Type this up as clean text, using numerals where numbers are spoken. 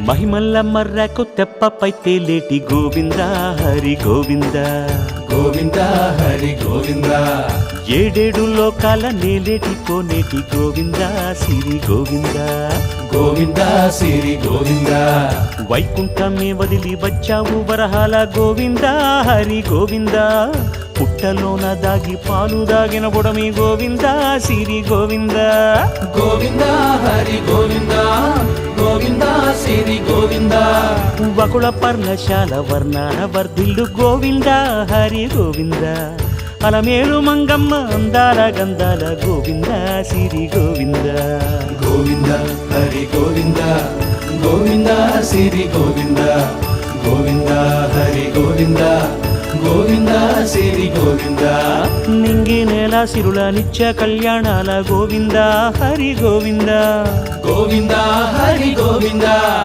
మహిమల్ల మర్రకు తెప్పపై తేలేటి గోవింద హరి గోవింద గోవింద హరి గోవింద ఏడేడు లోకాల నేలేటి కోనేటి గోవింద సిరి గోవింద గోవింద సిరి గోవింద వైకుంఠమే వదిలి వచ్చావు వరహాల గోవింద హరి గోవింద పుట్టలోన దాగి పాలు దాగిన బుడమి గోవింద సిరి గోవింద గోవింద హరి గోవింద గోవింద సిరి గోవింద వకుళ పర్ణశాల వర్ణాన వర్ధిల్లు గోవింద హరి గోవింద అలమేలు మంగమ్మ అందాల గంధాల గోవింద సిరి గోవింద గోవింద హరి గోవింద గోవింద సిరి గోవింద గోవింద హరి గోవింద గోవింద సిరి గోవింద నింగి నేల సిరుల నిత్య కళ్యాణాల గోవింద హరి గోవింద గోవింద హరి గోవింద